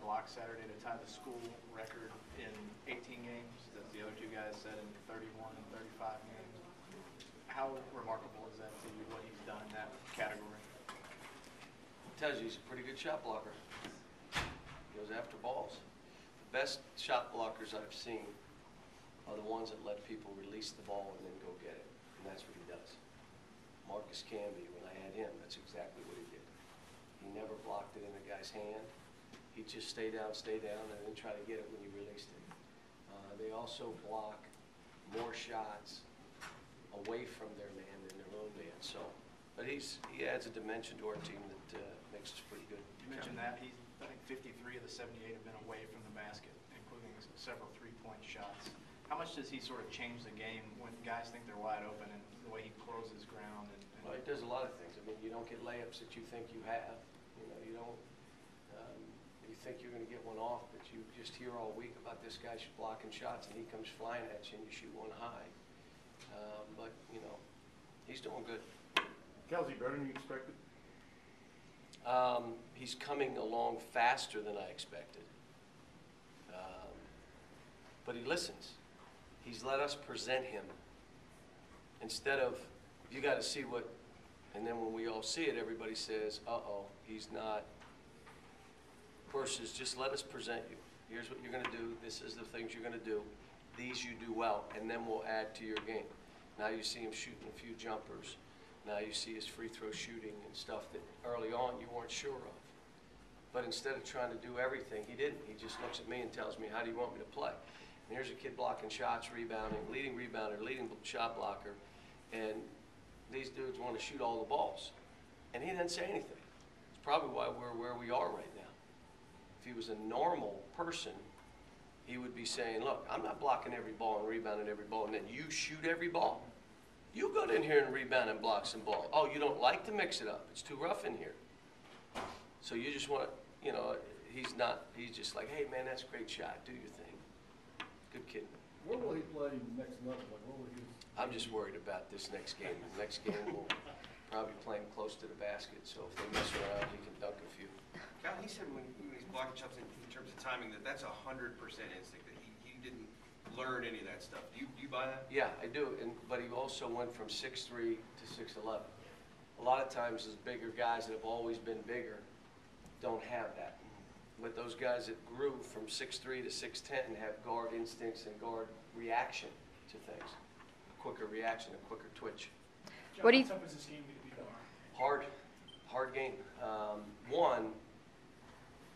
blocks Saturday to tie the school record in 18 games, as the other two guys said, in 31 and 35 games. How remarkable is that to you, what he's done in that category? It tells you he's a pretty good shot blocker. Goes after balls. The best shot blockers I've seen are the ones that let people release the ball and then go get it. And that's what he does. Marcus Camby, when I had him, that's exactly what he did. He never blocked it in the guy's hand. He'd just stay down, and then try to get it when you released it. They also block more shots away from their man than their own man. So, but he adds a dimension to our team that makes us pretty good. You mentioned that. I think 53 of the 78 have been away from the basket, including several three-point shots. How much does he sort of change the game when guys think they're wide open and the way he closes ground? Well, he does a lot of things. I mean, you don't get layups that you think you have. You know, you don't. You think you're going to get one off, but you just hear all week about this guy blocking shots, and he comes flying at you, and you shoot one high. But you know, he's doing good. Kelsey, better than you expected? He's coming along faster than I expected. But he listens. He's let us present him. Instead of, you got to see what, and then when we all see it, everybody says, uh-oh, he's not, versus just let us present you. Here's what you're going to do. This is the things you're going to do. These you do well, and then we'll add to your game. Now you see him shooting a few jumpers. Now you see his free throw shooting and stuff that early on you weren't sure of. But instead of trying to do everything, he didn't. He just looks at me and tells me, how do you want me to play? And here's a kid blocking shots, rebounding, leading rebounder, leading shot blocker, and these dudes want to shoot all the balls. And he didn't say anything. It's probably why we're where we are right now. If he was a normal person, he would be saying, look, I'm not blocking every ball and rebounding every ball, and then you shoot every ball. You go in here and rebound and block some ball. Oh, you don't like to mix it up. It's too rough in here. So you just want to, you know, he's just like, hey, man, that's a great shot. Do your thing. Good kid. Where will he play next month? Like, where will he? I'm just worried about this next game. The next game we'll probably play him close to the basket, so if they mess around, he can dunk a few. Cal, he said when he's blocking shots in terms of timing that's 100% instinct, that he didn't learn any of that stuff. Do you buy that? Yeah, I do, but he also went from 6'3" to 6'11". A lot of times those bigger guys that have always been bigger don't have that. But those guys that grew from 6'3" to 6'10" have guard instincts and guard reaction to things. A quicker reaction, a quicker twitch. John, what do you? How tough is this game going to be tomorrow? Hard game. One,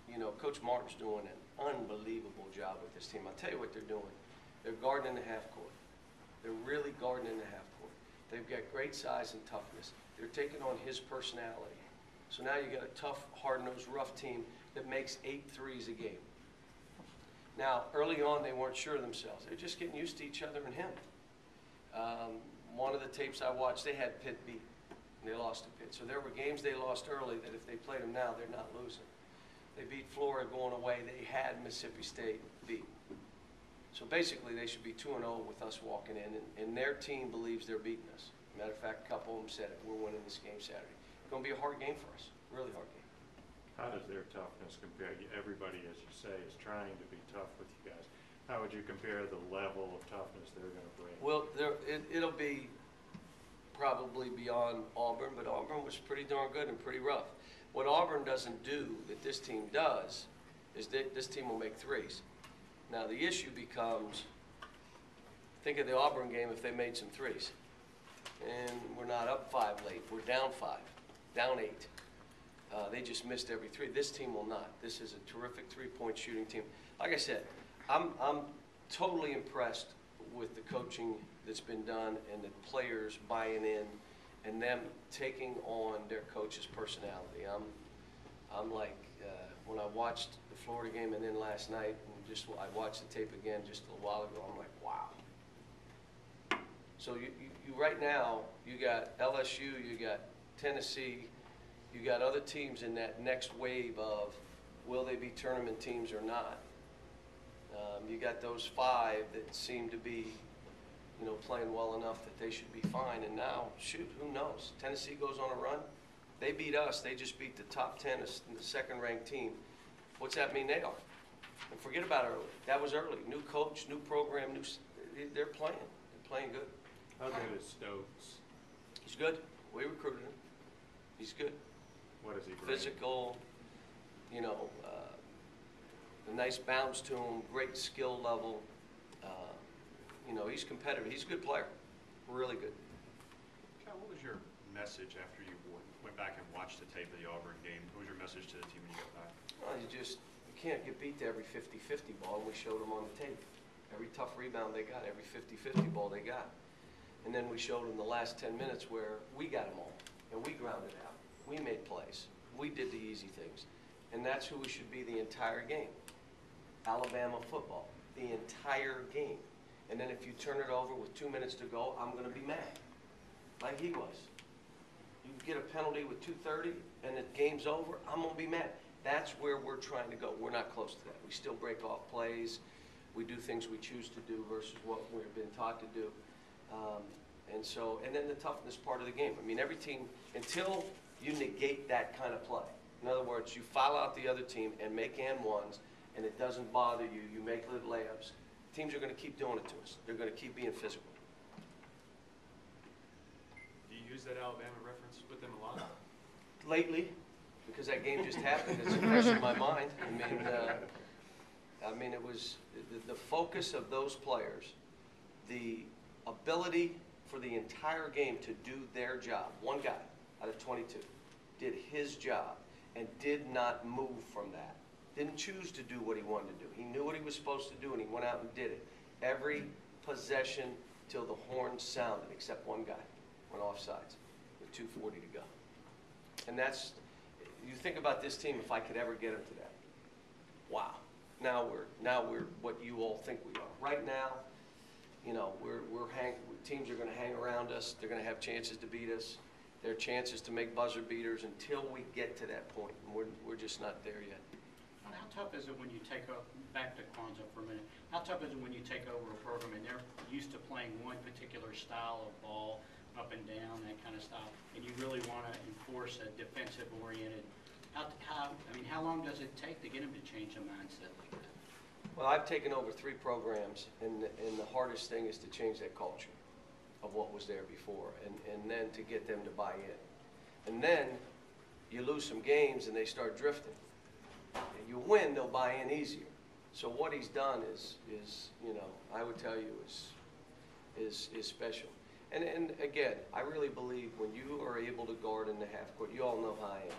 you know, Coach Martin's doing an unbelievable job with this team. I'll tell you what they're doing. They're guarding in the half court. They're really guarding in the half court. They've got great size and toughness. They're taking on his personality. So now you got a tough, hard-nosed, rough team that makes 8 threes a game. Now, early on, they weren't sure of themselves. They're just getting used to each other and him. One of the tapes I watched, they had Pitt beat, and they lost to Pitt. So there were games they lost early that if they played them now, they're not losing. They beat Florida going away. They had Mississippi State beat. So basically, they should be 2-0 with us walking in, and their team believes they're beating us. Matter of fact, a couple of them said it. We're winning this game Saturday. It's going to be a hard game for us, really hard game. How does their toughness compare? Everybody, as you say, is trying to be tough with you guys. How would you compare the level of toughness they're going to bring? Well, it'll be probably beyond Auburn, but Auburn was pretty darn good and pretty rough. What Auburn doesn't do that this team does is that this team will make threes. Now, the issue becomes, think of the Auburn game if they made some threes. And we're not up 5 late. We're down 5, down 8. They just missed every three. This team will not. This is a terrific three-point shooting team. Like I said, I'm totally impressed with the coaching that's been done and the players buying in and them taking on their coach's personality. I'm like, when I watched the Florida game and then last night, and I watched the tape again just a little while ago, I'm like, wow. So you right now, you got LSU, you got Tennessee, you got other teams in that next wave of will they be tournament teams or not. You got those 5 that seem to be, you know, playing well enough that they should be fine. And now, shoot, who knows? Tennessee goes on a run. They beat us. They just beat the top 10, the second-ranked team, What's that mean they are? And forget about early. That was early. New coach, new program, they're playing. They're playing good. How good is Stokes? He's good. We recruited him. He's good. What does he bring? Physical, a nice bounce to him, great skill level. He's competitive. He's a good player. Really good. Cal, what was your message after you went back and watched the tape of the Auburn game? What was your message to the team when you got back? Well, you can't get beat to every 50-50 ball, and we showed them on the tape. Every tough rebound they got, every 50-50 ball they got. And then we showed them the last 10 minutes where we got them all, and we grounded out. We made plays. We did the easy things. And that's who we should be the entire game. Alabama football, the entire game. And then if you turn it over with 2 minutes to go, I'm going to be mad, like he was. You get a penalty with 2:30 and the game's over, I'm going to be mad. That's where we're trying to go. We're not close to that. We still break off plays. We do things we choose to do versus what we've been taught to do. And then the toughness part of the game. I mean, every team, until you negate that kind of play. In other words, you foul out the other team and make and ones, and it doesn't bother you. You make little layups. Teams are going to keep doing it to us. They're going to keep being physical. Do you use that Alabama reference with them a lot? Lately, because that game just happened, it's fresh in my mind. I mean, it was the focus of those players, the ability for the entire game to do their job. One guy out of 22 did his job and did not move from that. Didn't choose to do what he wanted to do. He knew what he was supposed to do, and he went out and did it. Every possession till the horn sounded, except one guy went offsides with 2:40 to go. And that's, you think about this team, if I could ever get them to that. Wow. Now we're what you all think we are. Right now, teams are going to hang around us. They're going to have chances to beat us. There are chances to make buzzer beaters until we get to that point. And we're just not there yet. How tough is it when you take up, back to Kwanzaa for a minute, how tough is it when you take over a program and they're used to playing one particular style of ball, up and down, that kind of style, and you really want to enforce a defensive-oriented, how long does it take to get them to change a mindset like that? Well, I've taken over 3 programs, and the hardest thing is to change that culture of what was there before, and then to get them to buy in. And then you lose some games and they start drifting. And you win, they'll buy in easier. So what he's done is I would tell you is special. And again, I really believe when you are able to guard in the half court, you all know how I am.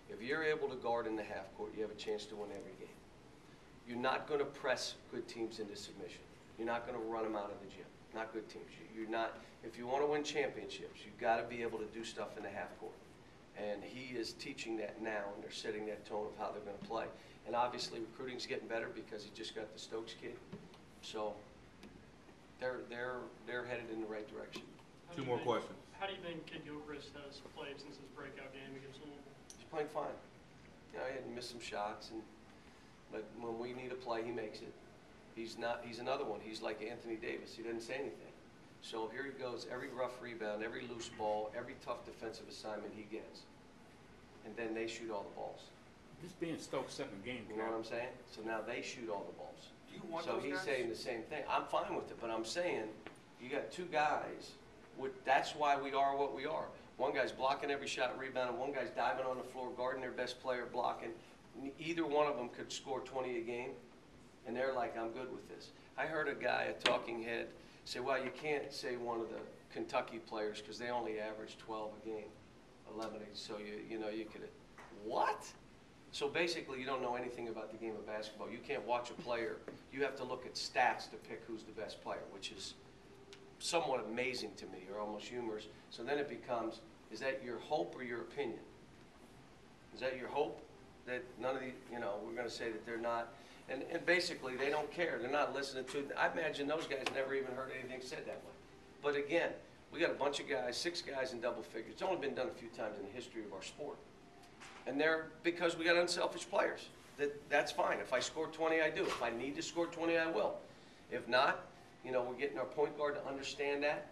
If you're able to guard in the half court, you have a chance to win every game. You're not going to press good teams into submission. You're not going to run them out of the gym. Not good teams. You're not. If you want to win championships, you've got to be able to do stuff in the half court. And he is teaching that now, and they're setting that tone of how they're going to play. And obviously, recruiting's getting better because he just got the Stokes kid. So they're headed in the right direction. Two more questions. How do you think Kid Gilchrist has played since his breakout game against Louisville? He's playing fine. He had missed some shots, but when we need a play, he makes it. He's another one. He's like Anthony Davis. He doesn't say anything. So here he goes, every rough rebound, every loose ball, every tough defensive assignment he gets. And then they shoot all the balls. This being Stokes' second game, you know what I'm saying? So now they shoot all the balls. Do you want so those he's guys? saying the same thing. I'm fine with it, but I'm saying you got 2 guys. That's why we are what we are. One guy's blocking every shot and rebounding. One guy's diving on the floor, guarding their best player, blocking. Either one of them could score 20 a game, and they're like, I'm good with this. I heard a guy, a talking head, say, well, you can't say one of the Kentucky players because they only average 12 a game, 11. So you could, what? So basically, you don't know anything about the game of basketball. You can't watch a player. You have to look at stats to pick who's the best player, which is somewhat amazing to me, or almost humorous. So then it becomes, is that your hope or your opinion? Is that your hope that none of the, we're going to say that they're not? And basically, they don't care. They're not listening to it. I imagine those guys never even heard anything said that way. But again, we got a bunch of guys, 6 guys in double figures. It's only been done a few times in the history of our sport. And they're because we got unselfish players. That's fine. If I score 20, I do. If I need to score 20, I will. If not, we're getting our point guard to understand that.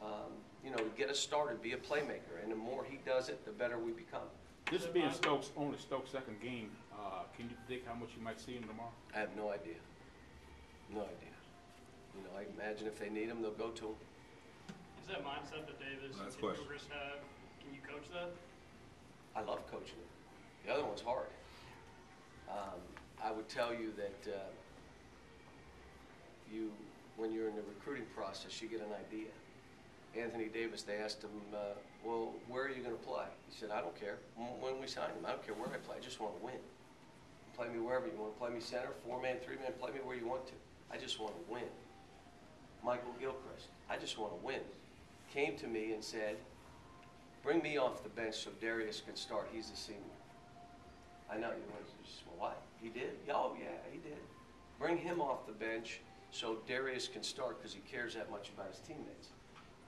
To get us started, be a playmaker. And the more he does it, the better we become. This being Stokes' only Stokes' second game, can you predict how much you might see him tomorrow? I have no idea. No idea. You know, I imagine if they need him, they'll go to him. Is that mindset that Davis Last and question. Cougars have? Can you coach that? I love coaching it. The other one's hard. I would tell you that when you're in the recruiting process, you get an idea. Anthony Davis, they asked him, well, where are you going to play? He said, I don't care. When we sign him, I don't care where I play. I just want to win. Play me wherever you want to play me center, 4-man, 3-man, play me where you want to. I just want to win. Michael Gilchrist, I just want to win, came to me and said, bring me off the bench so Darius can start. He's a senior. I know you want to just, well, what? He did? Oh, yeah, he did. Bring him off the bench so Darius can start because he cares that much about his teammates.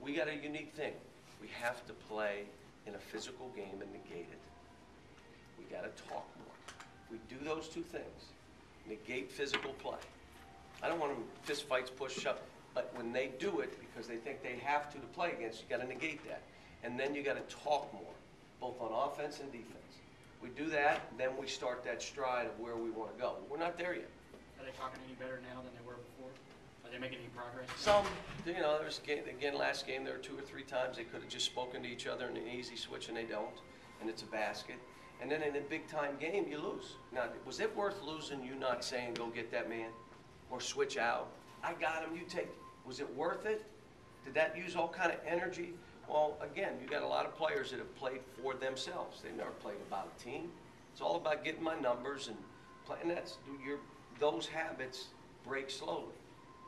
We got a unique thing. We have to play in a physical game and negate it. We got to talk more. We do those two things, negate physical play. I don't want them fist fights, push, shove, but when they do it because they think they have to play against, you got to negate that. And then you got to talk more, both on offense and defense. We do that, then we start that stride of where we want to go. We're not there yet. Are they talking any better now than they were before? Are they making any progress? Some, you know, there was, again, last game, there were 2 or 3 times they could have just spoken to each other in an easy switch, and they don't, and it's a basket. And then in a big-time game, you lose. Now, was it worth losing you not saying, go get that man, or switch out? I got him, you take it. Was it worth it? Did that use all kind of energy? Well, again, you got a lot of players that have played for themselves. They've never played about a team. It's all about getting my numbers and playing. Those habits break slowly.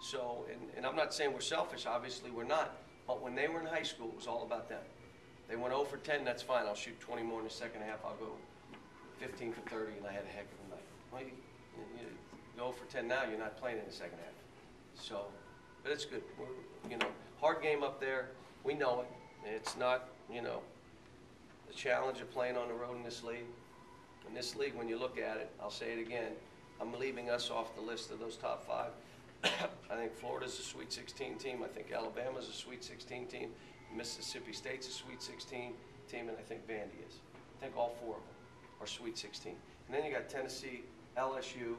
So, and I'm not saying we're selfish. Obviously, we're not. But when they were in high school, it was all about them. They went 0 for 10. That's fine. I'll shoot 20 more in the second half. I'll go 15 for 30, and I had a heck of a night. Well, you go 0 for 10 now. You're not playing in the second half. So, but it's good. We're, hard game up there. We know it. It's not, the challenge of playing on the road in this league. In this league, when you look at it, I'll say it again, I'm leaving us off the list of those top 5. I think Florida's a Sweet 16 team. I think Alabama's a Sweet 16 team. Mississippi State's a Sweet 16 team, and I think Vandy is. I think all 4 of them are Sweet 16. And then you got Tennessee, LSU.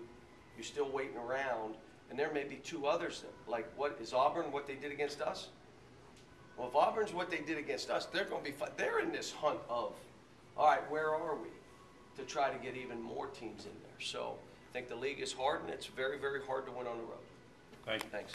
You're still waiting around, and there may be 2 others. Like, what is Auburn? What they did against us? Well, if Auburn's what they did against us, they're going to be fun. They're in this hunt of, all right, where are we? To try to get even more teams in there. So I think the league is hard, and it's very, very hard to win on the road. Thank you. Thanks.